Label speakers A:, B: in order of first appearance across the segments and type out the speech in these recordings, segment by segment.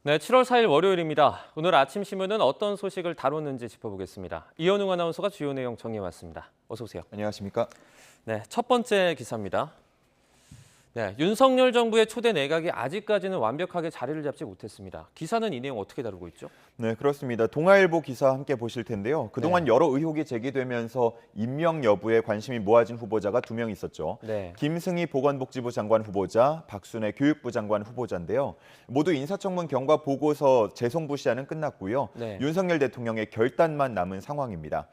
A: 네, 7월 4일 월요일입니다. 오늘 아침 신문은 어떤 소식을 다뤘는지 짚어보겠습니다. 이현웅 아나운서가 주요 내용 정리해왔습니다. 어서 오세요.
B: 안녕하십니까?
A: 네, 첫 번째 기사입니다. 네, 윤석열 정부의 초대 내각이 아직까지는 완벽하게 자리를 잡지 못했습니다. 기사는 이 내용 어떻게 다루고 있죠?
B: 네, 그렇습니다. 동아일보 기사 함께 보실 텐데요. 그동안 여러 의혹이 제기되면서 임명 여부에 관심이 모아진 후보자가 2명 있었죠.
A: 네.
B: 김승희 보건복지부 장관 후보자, 박순애 교육부 장관 후보자인데요. 모두 인사청문 경과 보고서 재송 부시하는 끝났고요.
A: 네.
B: 윤석열 대통령의 결단만 남은 상황입니다.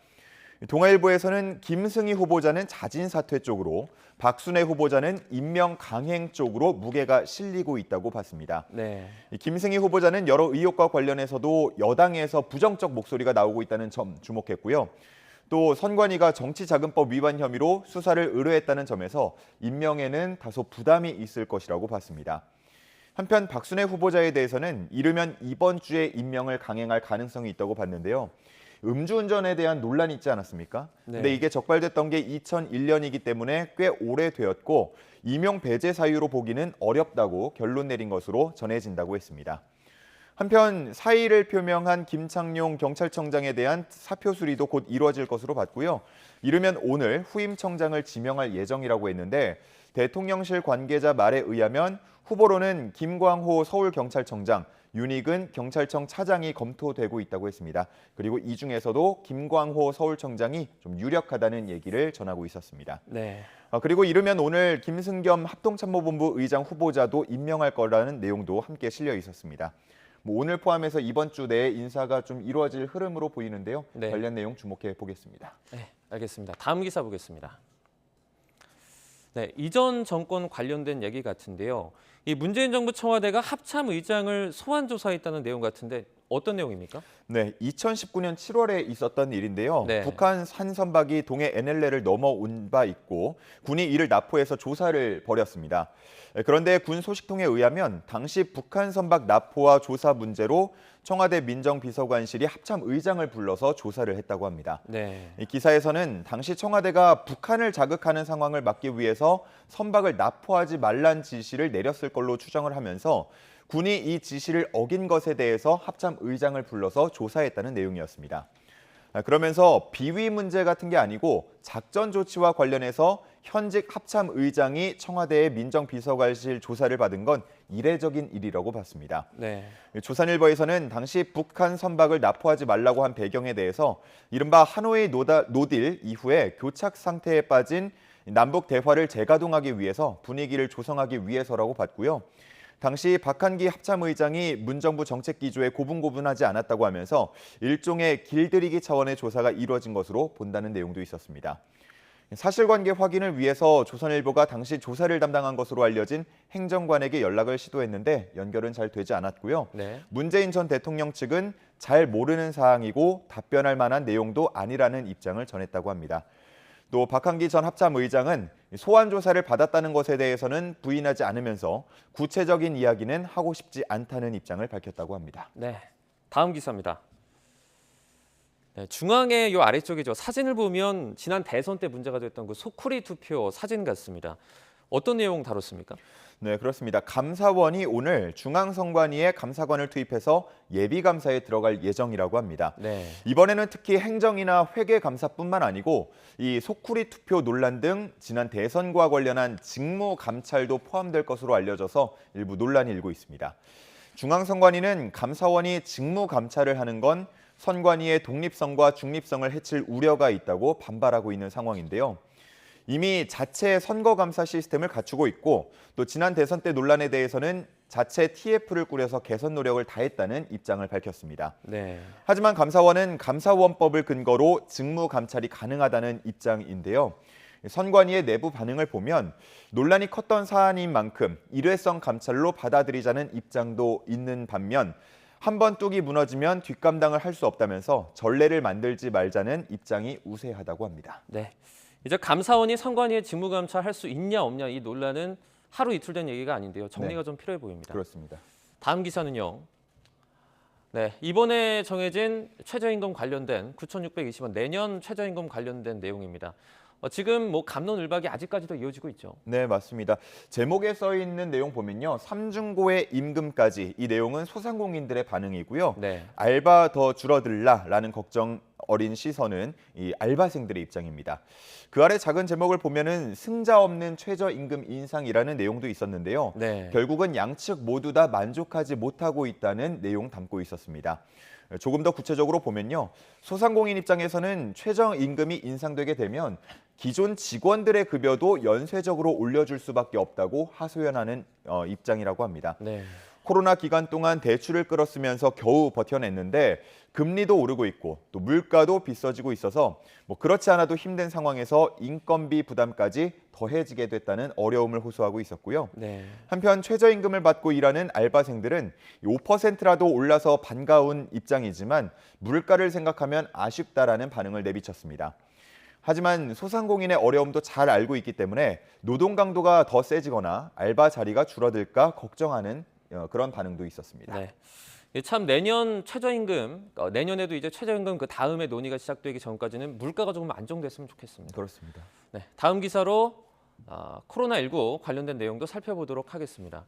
B: 동아일보에서는 김승희 후보자는 자진 사퇴 쪽으로, 박순애 후보자는 임명 강행 쪽으로 무게가 실리고 있다고 봤습니다.
A: 네.
B: 김승희 후보자는 여러 의혹과 관련해서도 여당에서 부정적 목소리가 나오고 있다는 점 주목했고요. 또 선관위가 정치자금법 위반 혐의로 수사를 의뢰했다는 점에서 임명에는 다소 부담이 있을 것이라고 봤습니다. 한편 박순애 후보자에 대해서는 이르면 이번 주에 임명을 강행할 가능성이 있다고 봤는데요. 음주운전에 대한 논란이 있지 않았습니까?
A: 네.
B: 근데 이게 적발됐던 게 2001년이기 때문에 꽤 오래되었고 임용 배제 사유로 보기는 어렵다고 결론 내린 것으로 전해진다고 했습니다. 한편 사의를 표명한 김창룡 경찰청장에 대한 사표 수리도 곧 이루어질 것으로 봤고요. 이르면 오늘 후임 청장을 지명할 예정이라고 했는데 대통령실 관계자 말에 의하면 후보로는 김광호 서울경찰청장, 윤익은 경찰청 차장이 검토되고 있다고 했습니다. 그리고 이 중에서도 김광호 서울청장이 좀 유력하다는 얘기를 전하고 있었습니다.
A: 네.
B: 그리고 이르면 오늘 김승겸 합동참모본부 의장 후보자도 임명할 거라는 내용도 함께 실려 있었습니다. 오늘 포함해서 이번 주 내에 인사가 좀 이루어질 흐름으로 보이는데요.
A: 네.
B: 관련 내용 주목해 보겠습니다.
A: 네, 알겠습니다. 다음 기사 보겠습니다. 네, 이전 정권 관련된 얘기 같은데요. 이 문재인 정부 청와대가 합참 의장을 소환 조사했다는 내용 같은데 어떤 내용입니까?
B: 네, 2019년 7월에 있었던 일인데요.
A: 네.
B: 북한 한 선박이 동해 NLL을 넘어온 바 있고 군이 이를 납포해서 조사를 벌였습니다. 그런데 군 소식통에 의하면 당시 북한 선박 납포와 조사 문제로 청와대 민정비서관실이 합참 의장을 불러서 조사를 했다고 합니다.
A: 네.
B: 이 기사에서는 당시 청와대가 북한을 자극하는 상황을 막기 위해서 선박을 납포하지 말란 지시를 내렸을 걸로 추정을 하면서 군이 이 지시를 어긴 것에 대해서 합참 의장을 불러서 조사했다는 내용이었습니다. 그러면서 비위 문제 같은 게 아니고 작전 조치와 관련해서 현직 합참 의장이 청와대의 민정비서관실 조사를 받은 건 이례적인 일이라고 봤습니다.
A: 네.
B: 조선일보에서는 당시 북한 선박을 납포하지 말라고 한 배경에 대해서 이른바 하노이 노딜 이후에 교착 상태에 빠진 남북 대화를 재가동하기 위해서 분위기를 조성하기 위해서라고 봤고요. 당시 박한기 합참의장이 문정부 정책기조에 고분고분하지 않았다고 하면서 일종의 길들이기 차원의 조사가 이루어진 것으로 본다는 내용도 있었습니다. 사실관계 확인을 위해서 조선일보가 당시 조사를 담당한 것으로 알려진 행정관에게 연락을 시도했는데 연결은 잘 되지 않았고요.
A: 네.
B: 문재인 전 대통령 측은 잘 모르는 사항이고 답변할 만한 내용도 아니라는 입장을 전했다고 합니다. 또 박한기 전 합참의장은 소환 조사를 받았다는 것에 대해서는 부인하지 않으면서 구체적인 이야기는 하고 싶지 않다는 입장을 밝혔다고 합니다.
A: 네. 다음 기사입니다. 네, 중앙의 요 아래쪽이죠. 사진을 보면 지난 대선 때 문제가 됐던 그 소쿠리 투표 사진 같습니다. 어떤 내용 다뤘습니까?
B: 네, 그렇습니다. 감사원이 오늘 중앙선관위에 감사관을 투입해서 예비감사에 들어갈 예정이라고 합니다.
A: 네.
B: 이번에는 특히 행정이나 회계감사뿐만 아니고 이 소쿠리 투표 논란 등 지난 대선과 관련한 직무감찰도 포함될 것으로 알려져서 일부 논란이 일고 있습니다. 중앙선관위는 감사원이 직무감찰을 하는 건 선관위의 독립성과 중립성을 해칠 우려가 있다고 반발하고 있는 상황인데요. 이미 자체 선거감사 시스템을 갖추고 있고 또 지난 대선 때 논란에 대해서는 자체 TF를 꾸려서 개선 노력을 다했다는 입장을 밝혔습니다.
A: 네.
B: 하지만 감사원은 감사원법을 근거로 직무 감찰이 가능하다는 입장인데요. 선관위의 내부 반응을 보면 논란이 컸던 사안인 만큼 일회성 감찰로 받아들이자는 입장도 있는 반면 한 번 뚝이 무너지면 뒷감당을 할 수 없다면서 전례를 만들지 말자는 입장이 우세하다고 합니다.
A: 네. 이제 감사원이 선관위의 직무감찰할 수 있냐 없냐 이 논란은 하루 이틀 된 얘기가 아닌데요. 정리가 좀 필요해 보입니다.
B: 그렇습니다.
A: 다음 기사는요. 네, 이번에 정해진 최저임금 관련된 9,620원 내년 최저임금 관련된 내용입니다. 지금 뭐 갑론을박이 아직까지도 이어지고 있죠.
B: 네, 맞습니다. 제목에 써 있는 내용 보면요. 삼중고의 임금까지 이 내용은 소상공인들의 반응이고요.
A: 네.
B: 알바 더 줄어들라라는 걱정 어린 시선은 이 알바생들의 입장입니다. 그 아래 작은 제목을 보면은 승자 없는 최저임금 인상이라는 내용도 있었는데요.
A: 네.
B: 결국은 양측 모두 다 만족하지 못하고 있다는 내용 담고 있었습니다. 조금 더 구체적으로 보면요. 소상공인 입장에서는 최저임금이 인상되게 되면 기존 직원들의 급여도 연쇄적으로 올려줄 수밖에 없다고 하소연하는 입장이라고 합니다.
A: 네.
B: 코로나 기간 동안 대출을 끌었으면서 겨우 버텨냈는데 금리도 오르고 있고 또 물가도 비싸지고 있어서 뭐 그렇지 않아도 힘든 상황에서 인건비 부담까지 더해지게 됐다는 어려움을 호소하고 있었고요.
A: 네.
B: 한편 최저임금을 받고 일하는 알바생들은 5%라도 올라서 반가운 입장이지만 물가를 생각하면 아쉽다라는 반응을 내비쳤습니다. 하지만 소상공인의 어려움도 잘 알고 있기 때문에 노동 강도가 더 세지거나 알바 자리가 줄어들까 걱정하는 그런 반응도 있었습니다.
A: 네. 참 내년 최저임금, 내년에도 이제 최저임금 그 다음에 논의가 시작되기 전까지는 물가가 조금 안정됐으면 좋겠습니다.
B: 그렇습니다.
A: 네, 다음 기사로 코로나19 관련된 내용도 살펴보도록 하겠습니다.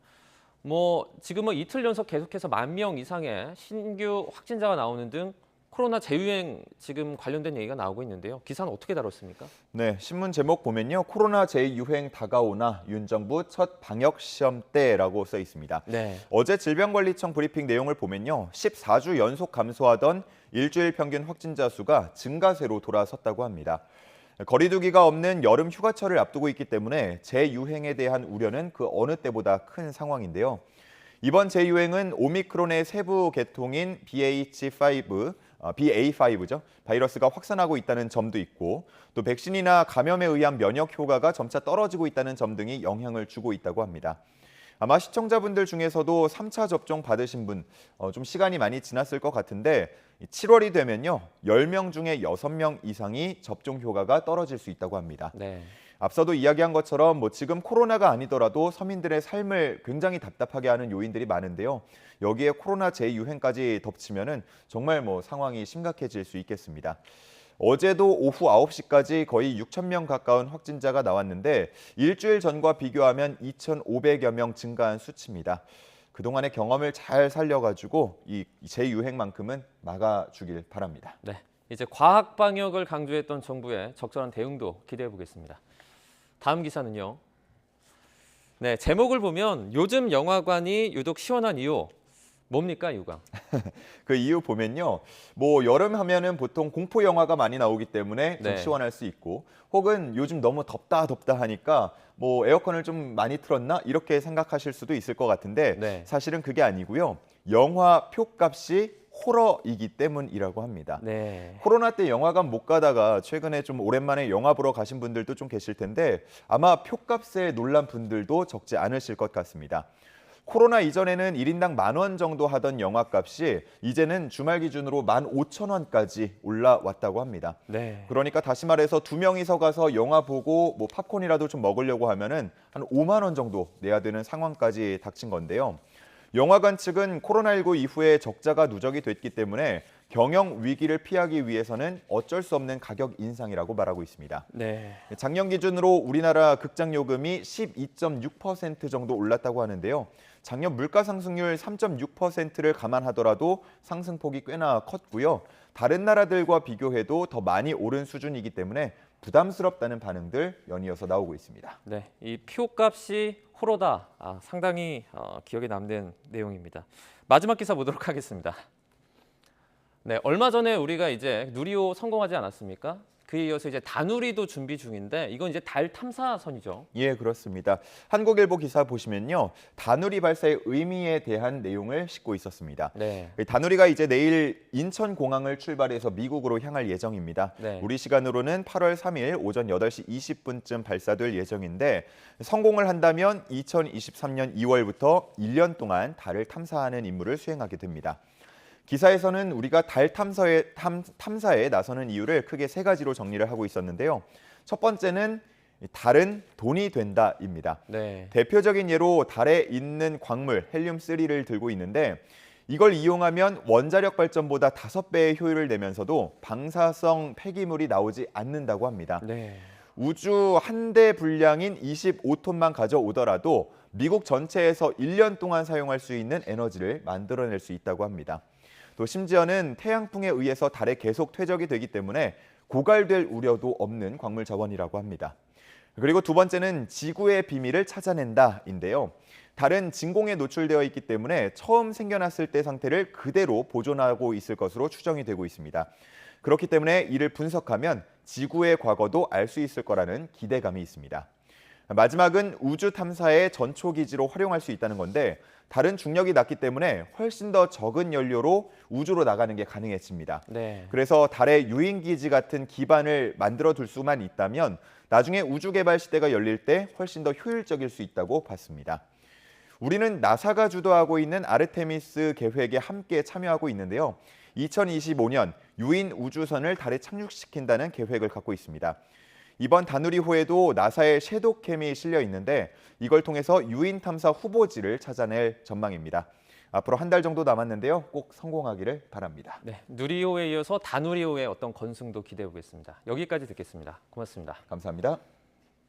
A: 지금 이틀 연속 계속해서 10,000명 이상의 신규 확진자가 나오는 등 코로나 재유행 지금 관련된 얘기가 나오고 있는데요. 기사는 어떻게 다뤘습니까?
B: 네, 신문 제목 보면요. 코로나 재유행 다가오나 윤 정부 첫 방역 시험 때라고 써 있습니다.
A: 네.
B: 어제 질병관리청 브리핑 내용을 보면요. 14주 연속 감소하던 일주일 평균 확진자 수가 증가세로 돌아섰다고 합니다. 거리두기가 없는 여름 휴가철을 앞두고 있기 때문에 재유행에 대한 우려는 그 어느 때보다 큰 상황인데요. 이번 재유행은 오미크론의 세부 계통인 BA5죠. 바이러스가 확산하고 있다는 점도 있고 또 백신이나 감염에 의한 면역 효과가 점차 떨어지고 있다는 점 등이 영향을 주고 있다고 합니다. 아마 시청자분들 중에서도 3차 접종 받으신 분 좀 시간이 많이 지났을 것 같은데 7월이 되면요. 10명 중에 6명 이상이 접종 효과가 떨어질 수 있다고 합니다.
A: 네.
B: 앞서도 이야기한 것처럼 지금 코로나가 아니더라도 서민들의 삶을 굉장히 답답하게 하는 요인들이 많은데요. 여기에 코로나 재유행까지 덮치면은 정말 상황이 심각해질 수 있겠습니다. 어제도 오후 9시까지 거의 6,000명 가까운 확진자가 나왔는데 일주일 전과 비교하면 2,500여 명 증가한 수치입니다. 그동안의 경험을 잘 살려가지고 이 재유행만큼은 막아주길 바랍니다.
A: 네. 이제 과학 방역을 강조했던 정부의 적절한 대응도 기대해 보겠습니다. 다음 기사는요. 네, 제목을 보면 요즘 영화관이 유독 시원한 이유. 뭡니까, 이유가?
B: 그 이유 보면요. 여름 하면은 보통 공포 영화가 많이 나오기 때문에 좀
A: 네.
B: 시원할 수 있고 혹은 요즘 너무 덥다 하니까 에어컨을 좀 많이 틀었나 이렇게 생각하실 수도 있을 것 같은데
A: 네.
B: 사실은 그게 아니고요. 영화 표값이 호러이기 때문이라고 합니다.
A: 네.
B: 코로나 때 영화관 못 가다가 최근에 좀 오랜만에 영화 보러 가신 분들도 좀 계실 텐데 아마 표값에 놀란 분들도 적지 않으실 것 같습니다. 코로나 이전에는 1인당 10,000원 정도 하던 영화값이 이제는 주말 기준으로 15,000원까지 올라왔다고 합니다.
A: 네.
B: 그러니까 다시 말해서 2명이서 가서 영화 보고 팝콘이라도 좀 먹으려고 하면은 한 5만 원 정도 내야 되는 상황까지 닥친 건데요. 영화관 측은 코로나19 이후에 적자가 누적이 됐기 때문에 경영 위기를 피하기 위해서는 어쩔 수 없는 가격 인상이라고 말하고 있습니다.
A: 네.
B: 작년 기준으로 우리나라 극장 요금이 12.6% 정도 올랐다고 하는데요. 작년 물가 상승률 3.6%를 감안하더라도 상승폭이 꽤나 컸고요. 다른 나라들과 비교해도 더 많이 오른 수준이기 때문에 부담스럽다는 반응들 연이어서 나오고 있습니다.
A: 네. 이 표값이 호러다. 상당히 기억에 남는 내용입니다. 마지막 기사 보도록 하겠습니다. 네, 얼마 전에 우리가 이제 누리호 성공하지 않았습니까? 그에 이어서 이제 다누리도 준비 중인데 이건 이제 달 탐사선이죠.
B: 예, 그렇습니다. 한국일보 기사 보시면요. 다누리 발사의 의미에 대한 내용을 싣고 있었습니다.
A: 네.
B: 다누리가 이제 내일 인천공항을 출발해서 미국으로 향할 예정입니다.
A: 네.
B: 우리 시간으로는 8월 3일 오전 8시 20분쯤 발사될 예정인데 성공을 한다면 2023년 2월부터 1년 동안 달을 탐사하는 임무를 수행하게 됩니다. 기사에서는 우리가 달 탐사에 나서는 이유를 크게 3가지로 정리를 하고 있었는데요. 첫 번째는 달은 돈이 된다입니다.
A: 네.
B: 대표적인 예로 달에 있는 광물 헬륨-3를 들고 있는데 이걸 이용하면 원자력 발전보다 5배의 효율을 내면서도 방사성 폐기물이 나오지 않는다고 합니다.
A: 네.
B: 우주 한 대 분량인 25톤만 가져오더라도 미국 전체에서 1년 동안 사용할 수 있는 에너지를 만들어낼 수 있다고 합니다. 또 심지어는 태양풍에 의해서 달에 계속 퇴적이 되기 때문에 고갈될 우려도 없는 광물 자원이라고 합니다. 그리고 두 번째는 지구의 비밀을 찾아낸다인데요. 달은 진공에 노출되어 있기 때문에 처음 생겨났을 때 상태를 그대로 보존하고 있을 것으로 추정이 되고 있습니다. 그렇기 때문에 이를 분석하면 지구의 과거도 알 수 있을 거라는 기대감이 있습니다. 마지막은 우주 탐사의 전초기지로 활용할 수 있다는 건데 달은 중력이 낮기 때문에 훨씬 더 적은 연료로 우주로 나가는 게 가능해집니다.
A: 네.
B: 그래서 달의 유인기지 같은 기반을 만들어 둘 수만 있다면 나중에 우주 개발 시대가 열릴 때 훨씬 더 효율적일 수 있다고 봤습니다. 우리는 나사가 주도하고 있는 아르테미스 계획에 함께 참여하고 있는데요. 2025년 유인 우주선을 달에 착륙시킨다는 계획을 갖고 있습니다. 이번 다누리호에도 나사의 섀도우캠이 실려 있는데 이걸 통해서 유인 탐사 후보지를 찾아낼 전망입니다. 앞으로 한 달 정도 남았는데요. 꼭 성공하기를 바랍니다.
A: 네, 누리호에 이어서 다누리호의 어떤 건승도 기대해 보겠습니다. 여기까지 듣겠습니다. 고맙습니다.
B: 감사합니다.